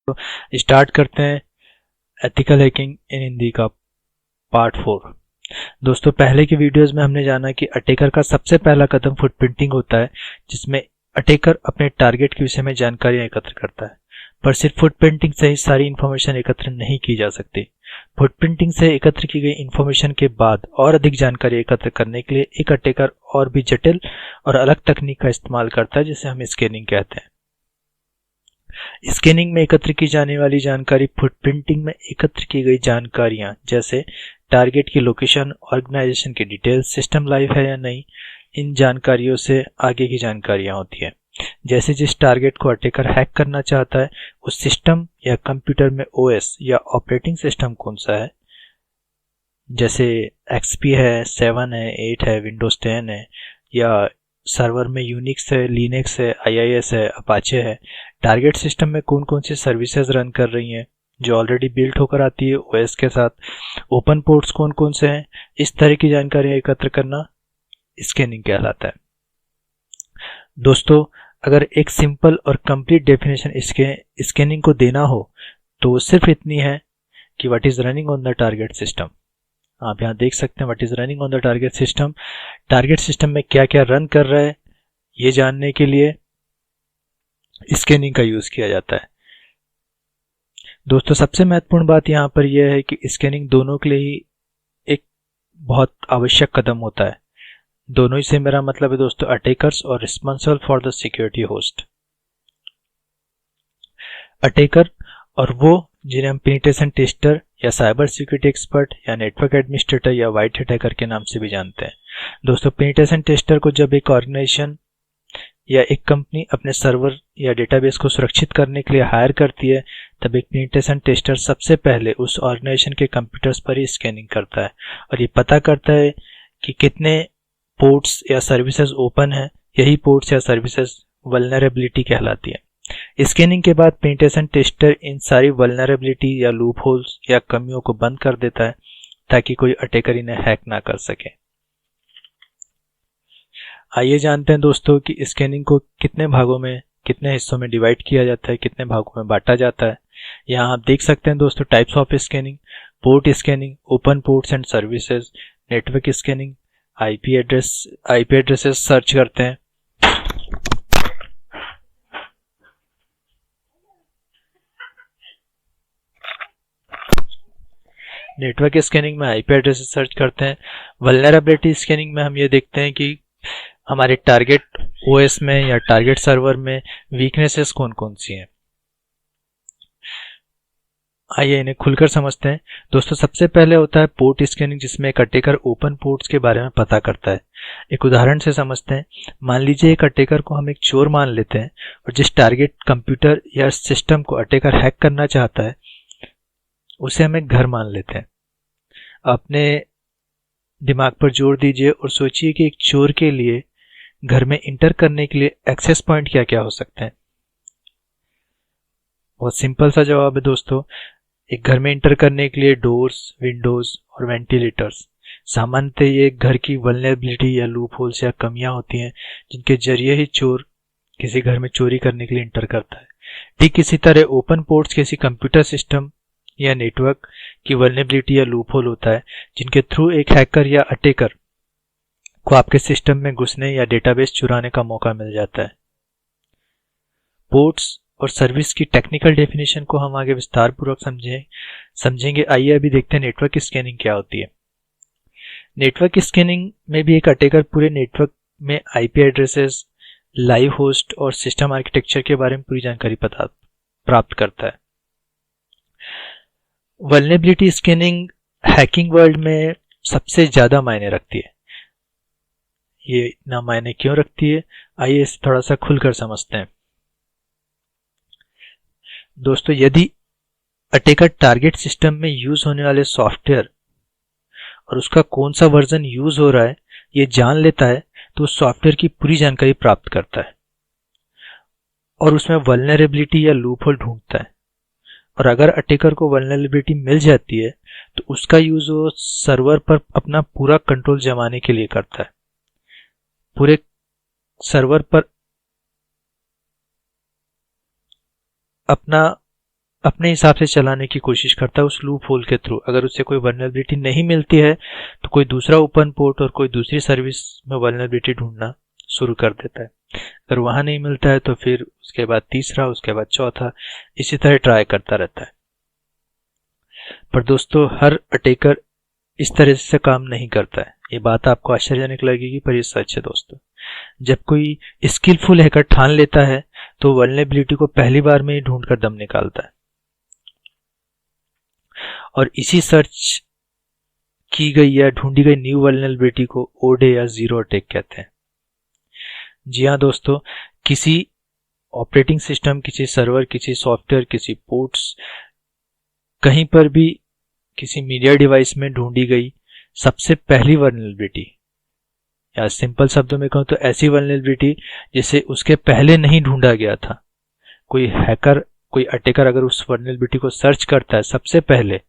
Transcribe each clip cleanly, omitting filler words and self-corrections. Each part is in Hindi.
स्टार्ट करते हैं एथिकल हैकिंग इन हिंदी का पार्ट 4। दोस्तों, पहले की वीडियोस में हमने जाना कि अटैकर का सबसे पहला कदम फुटप्रिंटिंग होता है, जिसमें अटैकर अपने टारगेट के विषय में जानकारियां एकत्र करता है। पर सिर्फ फुटप्रिंटिंग से ही सारी इंफॉर्मेशन एकत्र नहीं की जा सकती। फुटप्रिंटिंग से एकत्र की गई इंफॉर्मेशन के बाद और अधिक जानकारी एकत्र करने के लिए एक अटैकर और भी जटिल और अलग तकनीक का इस्तेमाल करता है, जिसे हम स्कैनिंग कहते हैं। स्कैनिंग में एकत्र की जाने वाली जानकारी फुटप्रिंटिंग में एकत्र की गई जानकारियां, जैसे टारगेट की लोकेशन, ऑर्गेनाइजेशन की डिटेल्स, सिस्टम लाइव है या नहीं, इन जानकारियों से आगे की जानकारियां होती है। जैसे जिस टारगेट को अटैकर हैक करना चाहता है, उस सिस्टम या कंप्यूटर में ओएस या ऑपरेटिंग सिस्टम कौन सा है, जैसे एक्सपी है, 7 है, 8 है, विंडोज 10 है, या सर्वर में यूनिक्स है, लिनक्स है, आईआईएस है, अपाचे है। टारगेट सिस्टम में कौन कौन सी सर्विसेज रन कर रही हैं जो ऑलरेडी बिल्ट होकर आती है ओएस के साथ, ओपन पोर्ट्स कौन कौन से हैं, इस तरह की जानकारी एकत्र करना स्कैनिंग कहलाता है। दोस्तों, अगर एक सिंपल और कंप्लीट डेफिनेशन स्कैनिंग को देना हो तो वो सिर्फ इतनी है कि what is running on the target system. आप यहाँ देख सकते हैं what is running on the target system. Target system में क्या क्या रन कर रहा है, ये जानने के लिए स्कैनिंग का यूज किया जाता है। दोस्तों, सबसे महत्वपूर्ण बात यहाँ पर यह है कि स्कैनिंग दोनों के लिए ही एक बहुत आवश्यक कदम होता है। दोनों ही से मेरा मतलब है दोस्तों अटैकर्स और responsible for the security host. Attacker और वो जिन्हें हम पेनिट्रेशन टेस्टर या साइबर सिक्योरिटी एक्सपर्ट या नेटवर्क एडमिनिस्ट्रेटर या व्हाइट हैट हैकर के नाम से भी जानते हैं। दोस्तों, पेनिट्रेशन टेस्टर को जब एक ऑर्गेनाइजेशन या एक कंपनी अपने सर्वर या डेटाबेस को सुरक्षित करने के लिए हायर करती है, तब एक पेनिट्रेशन टेस्टर सबसे पहले उस ऑर्गेनाइजेशन के कंप्यूटर्स पर ही स्कैनिंग करता है और ये पता करता है कि कितने पोर्ट्स या सर्विसेज ओपन है। यही पोर्ट्स या सर्विसेज वल्नरेबिलिटी कहलाती है। स्कैनिंग के बाद पेनिट्रेशन टेस्टर इन सारी वल्नरेबिलिटी या लूप होल्स या कमियों को बंद कर देता है ताकि कोई अटैकर इन्हें हैक ना कर सके। आइए जानते हैं दोस्तों कि स्कैनिंग को कितने भागों में, कितने हिस्सों में डिवाइड किया जाता है, कितने भागों में बांटा जाता है। यहाँ आप देख सकते हैं दोस्तों types of scanning: port scanning, open ports and services, network scanning, IP addresses search करते हैं। नेटवर्क स्कैनिंग में आईपी एड्रेसेस सर्च करते हैं। वल्नरेबिलिटी स्कैनिंग में हम ये देखते हैं कि हमारे टारगेट ओएस में या टारगेट सर्वर में वीकनेसेस कौन कौन सी हैं। आइए इन्हें खुलकर समझते हैं। दोस्तों, सबसे पहले होता है पोर्ट स्कैनिंग, जिसमें एक अटैकर ओपन पोर्ट्स के बारे में पता करता है। एक उदाहरण से समझते हैं। मान लीजिए एक अटैकर को हम एक चोर मान लेते हैं और जिस टारगेट कंप्यूटर या सिस्टम को अटैकर हैक करना चाहता है उसे हम एक घर मान लेते हैं। अपने दिमाग पर जोर दीजिए और सोचिए कि एक चोर के लिए घर में इंटर करने के लिए एक्सेस पॉइंट क्या क्या हो सकते हैं। बहुत सिंपल सा जवाब है दोस्तों। एक घर में इंटर करने के लिए डोर्स, विंडोज और वेंटिलेटर्स। सामान्यतः ये एक घर की वल्नरेबिलिटी या लूप होल्स या कमियां होती हैं जिनके जरिए ही चोर किसी घर में चोरी करने के लिए इंटर करता है। ठीक इसी तरह ओपन पोर्ट्स किसी कंप्यूटर सिस्टम या नेटवर्क की वल्नरेबिलिटी या लूप होल होता है जिनके थ्रू एक हैकर या अटैकर को आपके सिस्टम में घुसने या डेटाबेस चुराने का मौका मिल जाता है। पोर्ट्स और सर्विस की टेक्निकल डेफिनेशन को हम आगे विस्तार पूर्वक समझेंगे। आइए अभी देखते हैं नेटवर्क स्कैनिंग क्या होती है। नेटवर्क स्कैनिंग में भी एक अटैकर पूरे नेटवर्क में आईपी एड्रेसेस, लाइव होस्ट और सिस्टम आर्किटेक्चर के बारे में पूरी जानकारी प्राप्त करता है। वल्नरेबिलिटी स्कैनिंग हैकिंग वर्ल्ड में सबसे ज्यादा मायने रखती है। ये इतना मायने क्यों रखती है, आइए इसे थोड़ा सा खुलकर समझते हैं। दोस्तों, यदि अटैकर टारगेट सिस्टम में यूज होने वाले सॉफ्टवेयर और उसका कौन सा वर्जन यूज हो रहा है ये जान लेता है तो उस सॉफ्टवेयर की पूरी जानकारी प्राप्त करता है और उसमें वल्नरेबिलिटी या लूप होल ढूंढता है। और अगर अटैकर को वल्नरेबिलिटी मिल जाती है तो उसका यूज वो सर्वर पर अपना पूरा कंट्रोल जमाने के लिए करता है। पूरे सर्वर पर अपना अपने हिसाब से चलाने की कोशिश करता है उस लूप होल के थ्रू। अगर उसे कोई वल्नरेबिलिटी नहीं मिलती है तो कोई दूसरा ओपन पोर्ट और कोई दूसरी सर्विस में वल्नरेबिलिटी ढूंढना शुरू कर देता है। अगर वहां नहीं मिलता है तो फिर उसके बाद तीसरा, उसके बाद चौथा, इसी तरह ट्राई करता रहता है। पर दोस्तों हर अटैकर इस तरह से काम नहीं करता है। ये बात आपको आश्चर्यजनक लगेगी पर ये सच है दोस्तों। जब कोई स्किलफुल हैकर ठान लेता है तो वल्नरेबिलिटी को पहली बार में ही ढूंढ कर दम निकालता है और इसी सर्च की गई या ढूंढी गई न्यू वल्नरेबिलिटी को ओडे या जीरो अटैक कहते हैं। जी हाँ दोस्तों, किसी ऑपरेटिंग सिस्टम, किसी सर्वर, किसी सॉफ्टवेयर, किसी पोर्ट्स, कहीं पर भी किसी मीडिया डिवाइस में ढूंढी गई सबसे पहली वल्नरेबिलिटी, या सिंपल शब्दों में कहूं तो ऐसी वल्नरेबिलिटी जिसे उसके पहले नहीं ढूंढा गया था। कोई हैकर, कोई अटैकर अगर उस वल्नरेबिलिटी को सर्च करता है सबसे पहले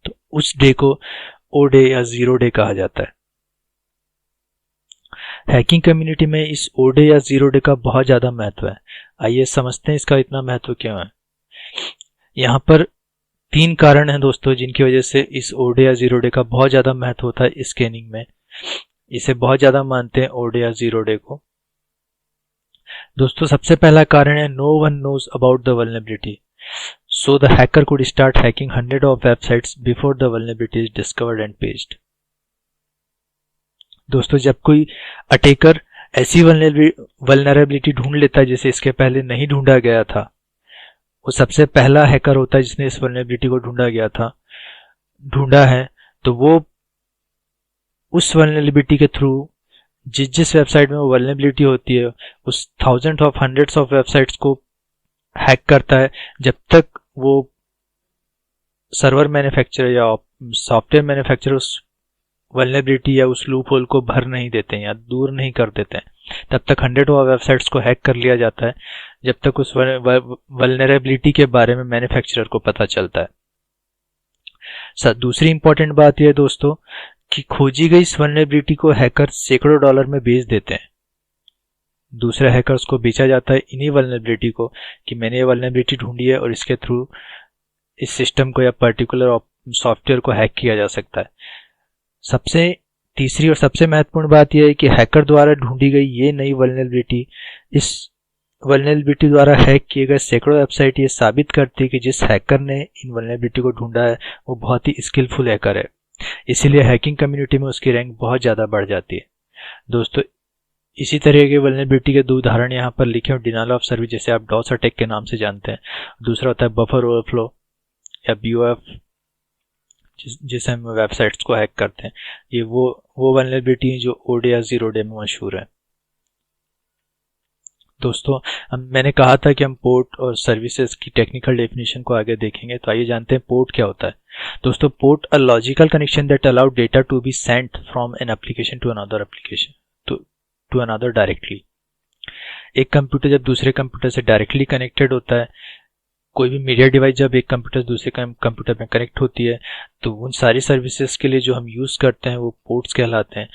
तो उस डे को ओ डे या जीरो डे कहा जाता है। हैकिंग कम्युनिटी में इस ओ डे या जीरो डे का बहुत ज्यादा महत्व है। आइए समझते हैं इसका इतना महत्व क्यों है। यहाँ पर 3 कारण हैं दोस्तों जिनकी वजह से इस ओ डे या जीरो डे का बहुत ज्यादा महत्व होता है स्कैनिंग में। इसे बहुत ज्यादा मानते हैं ओ डे या जीरो डे को। दोस्तों सबसे पहला कारण है no one knows about the vulnerability, so the hacker could start hacking hundred of websites before the vulnerability is discovered and patched. दोस्तों जब कोई अटैकर ऐसी वल्नरेबिलिटी ढूंढ लेता है जिसे इसके पहले नहीं ढूंढा गया था, वो सबसे पहला हैकर होता है जिसने इस वल्नरेबिलिटी को ढूंढा है, तो वो उस वल्नरेबिलिटी के थ्रू जिस वेबसाइट में वो वल्नरेबिलिटी होती है उस thousand of hundreds of websites को हैक करता है जब तक वो सर्वर मैन्युफैक्चरर या सॉफ्टवेयर मैन्युफैक्चरर उस वल्नरेबिलिटी या उस लूप होल को भर नहीं देते हैं या दूर नहीं कर देते हैं। तब तक हंड्रेड ऑफ वेबसाइट्स को हैक कर लिया जाता है जब तक उस वल्नरेबिलिटी के बारे में मैन्युफैक्चरर को पता चलता है। दूसरी इंपॉर्टेंट बात यह है दोस्तों कि खोजी गई इस वल्नरेबिलिटी को हैकर सैकड़ों डॉलर में बेच देते हैं। दूसरे हैकर्स को बेचा जाता है इन्हीं वल्नरेबिलिटी को कि मैंने ये वल्नरेबिलिटी ढूंढी है और इसके थ्रू इस सिस्टम को या पर्टिकुलर सॉफ्टवेयर को हैक किया जा सकता है। तीसरी और सबसे महत्वपूर्ण बात यह है कि हैकर द्वारा ढूंढी गई ये नई वल्नरेबिलिटी, इस वल्नरेबिलिटी द्वारा हैक किए गए सैकड़ों वेबसाइट ये साबित करती है कि जिस हैकर ने इन वल्नरेबिलिटी को ढूंढा है वो बहुत ही स्किलफुल हैकर है। इसीलिए हैकिंग कम्युनिटी में उसकी रैंक बहुत ज़्यादा बढ़ जाती है। दोस्तों इसी तरह के वल्नरेबिलिटी के 2 उदाहरण यहाँ पर लिखे हैं। डिनाइल ऑफ सर्विस जिसे आप डॉस अटैक के नाम से जानते हैं, दूसरा होता है बफर ओवरफ्लो या BOF जिसे हम वेबसाइट्स को हैक करते हैं। ये वो वल्नरेबिलिटी है जो ओ डे या जीरो डे में मशहूर है। दोस्तों मैंने कहा था कि हम पोर्ट और सर्विसेज की टेक्निकल डेफिनेशन को आगे देखेंगे, तो आइए जानते हैं पोर्ट क्या होता है। दोस्तों port a logical connection that allow data to be sent from an application to another application to another directly. एक कंप्यूटर जब दूसरे कंप्यूटर से डायरेक्टली कनेक्टेड होता है, कोई भी मीडिया डिवाइस जब एक कंप्यूटर से दूसरे कंप्यूटर में कनेक्ट होती है, तो उन सारी सर्विसेज के लिए जो हम यूज करते हैं वो पोर्ट्स कहलाते हैं।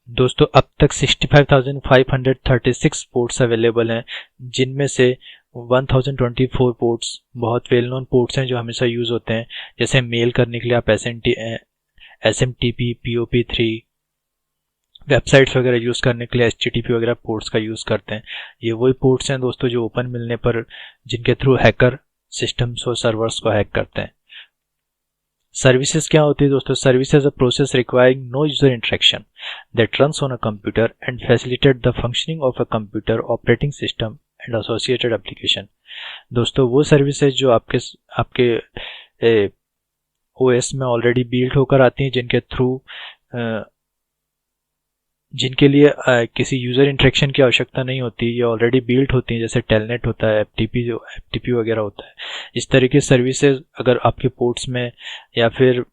दोस्तों अब तक 65,536 पोर्ट्स अवेलेबल हैं, जिनमें से 1024 पोर्ट्स बहुत वेल नोन पोर्ट्स हैं जो हमेशा यूज होते हैं। जैसे मेल करने के लिए आप SMTP, POP3, वेबसाइट्स वगैरह यूज करने के लिए HTTP वगैरह पोर्ट्स का यूज करते हैं। ये वही पोर्ट्स हैं दोस्तों जो ओपन मिलने पर जिनके थ्रू हैकर सिस्टम्स और सर्वर्स को हैक करते हैं। सर्विसेज क्या होती है दोस्तों? Services a process requiring no user interaction that runs on a computer and facilitate the functioning of a computer, operating system and associated application. दोस्तों वो सर्विसेज जो आपके OS में ऑलरेडी बिल्ड होकर आती हैं, जिनके लिए किसी यूजर इंटरेक्शन की आवश्यकता नहीं होती, ये ऑलरेडी बिल्ड होती हैं, जैसे टेलनेट होता है, FTP वगैरह होता है। इस तरह की सर्विसेज अगर आपके पोर्ट्स में या फिर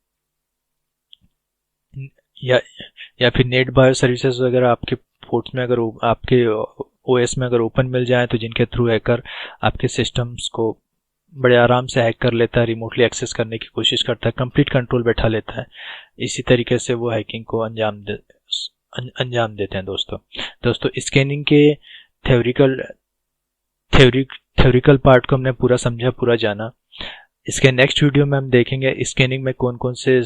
नेट बायो सर्विसेज वगैरह आपके पोर्ट्स में, अगर आपके OS में अगर ओपन मिल जाए, तो जिनके थ्रू हैकर आपके सिस्टम्स को बड़े आराम से हैक कर लेता है, रिमोटली एक्सेस करने की कोशिश करता है, कंप्लीट कंट्रोल बैठा लेता है। इसी तरीके से वो हैकिंग को अंजाम देते हैं दोस्तों। स्कैनिंग के थ्योरिकल पार्ट को हमने पूरा समझा, पूरा जाना। इसके नेक्स्ट वीडियो में हम देखेंगे स्कैनिंग में कौन कौन से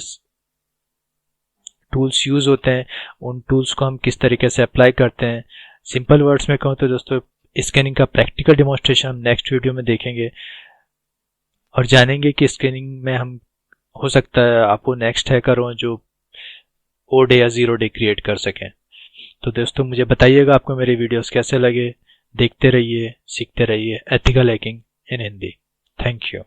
टूल्स यूज होते हैं, उन टूल्स को हम किस तरीके से अप्लाई करते हैं। सिंपल वर्ड्स में कहूँ तो दोस्तों, स्कैनिंग का प्रैक्टिकल डेमोन्स्ट्रेशन हम नेक्स्ट वीडियो में देखेंगे और जानेंगे कि स्कैनिंग में हम, हो सकता है आपको नेक्स्ट हैकर हो जो ओ डे या 0 डे क्रिएट कर सकें। तो दोस्तों मुझे बताइएगा आपको मेरे वीडियोस कैसे लगे। देखते रहिए, सीखते रहिए ethical hacking in Hindi. Thank you.